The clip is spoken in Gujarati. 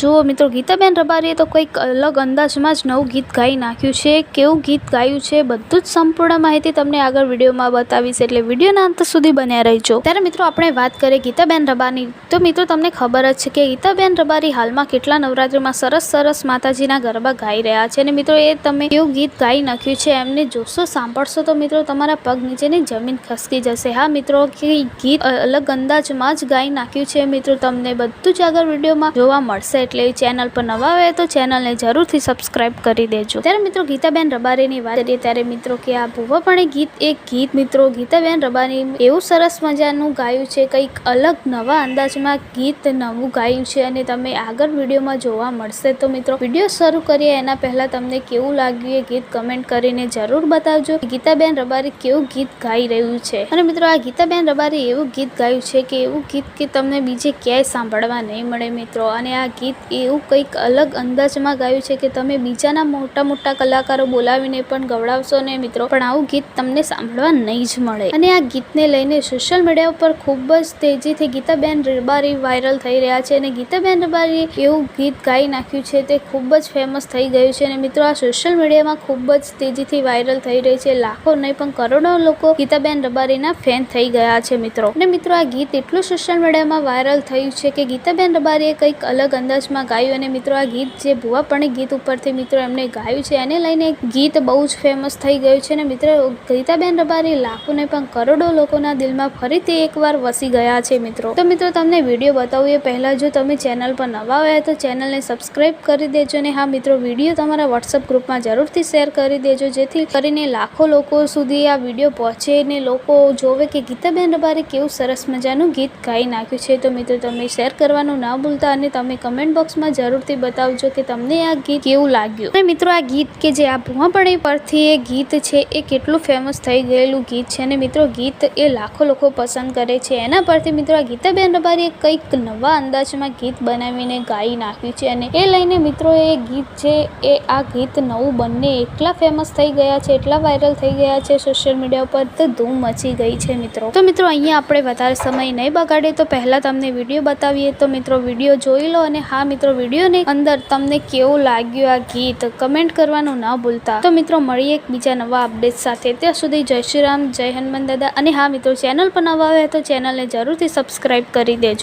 જુઓ મિત્રો, ગીતાબેન રબારીએ તો કંઈક અલગ અંદાજમાં જ નવું ગીત ગાઈ નાખ્યું છે. કેવું ગીત ગાયું છે બધું જ સંપૂર્ણ માહિતી તમને આગળ વિડીયોમાં બતાવીશ, એટલે વિડીયોના અંત સુધી બન્યા રહેજો. ત્યારે મિત્રો આપણે વાત કરીએ ગીતાબેન રબારીની, તો મિત્રો તમને ખબર જ છે કે ગીતાબેન રબારી હાલમાં કેટલા નવરાત્રિમાં સરસ માતાજીના ગરબા ગાઈ રહ્યા છે. અને મિત્રો એ તમે કેવું ગીત ગાઈ નાખ્યું છે એમને જોશો, સાંભળશો તો મિત્રો તમારા પગ નીચેની જમીન ખસકી જશે. હા મિત્રો, કે ગીત અલગ અંદાજમાં જ ગાઈ નાખ્યું છે મિત્રો, તમને બધું જ આગળ વિડીયોમાં જોવા મળશે. એટલે ચેનલ પર નવા આવે તો ચેનલને જરૂરથી સબસ્ક્રાઇબ કરી દેજો. ત્યારે મિત્રો ગીતાબેન રબારીની વાત કરીએ ત્યારે મિત્રો કે આ ભૂવાપણે ગીત મિત્રો ગીતાબેન રબારી એવું સરસ મજાનું ગાયું છે, કંઈક અલગ નવા અંદાજમાં ગીત નવું ગાયું છે અને તમે આગળ વિડીયોમાં જોવા મળશે. તો મિત્રો વિડીયો શરૂ કરીએ એના પહેલા તમને કેવું લાગ્યું એ ગીત કમેન્ટ કરીને જરૂર બતાવજો. ગીતાબેન રબારી કેવું ગીત ગાઈ રહ્યું છે. અને મિત્રો આ ગીતાબેન રબારી એવું ગીત ગાયું છે કે એવું ગીત કે તમને બીજે ક્યાંય સાંભળવા નહીં મળે મિત્રો. અને આ ગીત એવું કંઈક અલગ અંદાજમાં ગાયું છે કે તમે બીજાના મોટા કલાકારો બોલાવીને પણ ગવડાવશો ને મિત્રો, પણ આવું ગીત તમને સાંભળવા નહીં જ મળે. અને આ ગીતને લઈને સોશિયલ મીડિયા ઉપર ખૂબ જ તેજીથી ગીતાબેન રબારી વાયરલ થઈ રહ્યા છે. અને ગીતાબેન રબારીએ એવું ગીત ગાઈ નાખ્યું છે તે ખૂબ જ ફેમસ થઈ ગયું છે. અને મિત્રો આ સોશિયલ મીડિયામાં ખૂબ જ તેજીથી વાયરલ થઈ રહી છે. લાખો નહીં પણ કરોડો લોકો ગીતાબેન રબારીના ફેન થઈ ગયા છે મિત્રો. અને મિત્રો આ ગીત એટલું સોશિયલ મીડિયામાં વાયરલ થયું છે કે ગીતાબેન રબારીએ કંઈક અલગ અંદાજમાં ગાયું. અને મિત્રો આ ગીત જે ભૂવાપણે ગીત ઉપરથી મિત્રો એમને ગાયું છે એને લઈને ગીત બહુ જ ફેમસ થઈ ગયું છે. અને મિત્રો ગીતાબેન રબારી લાખો નહીં પણ કરોડો લોકોના દિલમાં ફરીથી એકવાર વસી ગયા છે મિત્રો. તો મિત્રો તમને વિડીયો બતાવું એ પહેલા જો તમે ચેનલ પર નવા આવ્યા તો ચેનલને સબસ્ક્રાઇબ કરી દેજો. અને હા મિત્રો વિડીયો તમારા વોટ્સઅપ ગ્રુપમાં જરૂરથી શેર કરી દેજો, જેથી કરીને લાખો લોકો સુધી આ વિડીયો પહોંચે ને લોકો જોવે કે ગીતાબેન રબારી કેવું સરસ મજાનું ગીત ગાઈ નાખ્યું છે. તો મિત્રો તમે શેર કરવાનું ના ભૂલતા અને તમે કમેન્ટ બોક્સમાં જરૂરથી બતાવજો કે તમને આ ગીત કેવું લાગ્યું. અને મિત્રો આ ગીત કે જે આ ભૂવાપણે પરથી એ ગીત છે એ કેટલું ફેમસ થઈ ગયેલું ગીત છે. અને મિત્રો ગીત એ લાખો લોકો પસંદ કરે છે. એના પરથી મિત્રો આ ગીતાબેન રબારીએ કંઈક નવા અંદાજમાં ગીત બનાવીને ગાઈ નાખ્યું છે. અને એ લઈને મિત્રો એ ગીત છે એ આ ગીત નવું બંને એટલા ફેમસ થઈ ગયા છે, એટલા વાયરલ થઈ ગયા છે સોશિયલ મીડિયા ઉપર, તો ધૂમ મચી ગઈ છે મિત્રો. તો મિત્રો અહીંયા આપણે વધારે સમય નહીં બગાડીએ તો પહેલા તમને વિડીયો બતાવીએ. તો મિત્રો વિડીયો જોઈ લો. અને હા મિત્રો વિડીયોની અંદર તમને કેવું લાગ્યું આ ગીત કમેન્ટ કરવાનું ના ભૂલતા. તો મિત્રો મળીએ એક બીજા નવા અપડેટ સાથે. ત્યાં સુધી જય શ્રી રામ, જય હનુમાન દાદા. અને હા મિત્રો ચેનલ પર નવા આવે તો ચેનલને જરૂરથી સબસ્ક્રાઇબ કરી દેજો.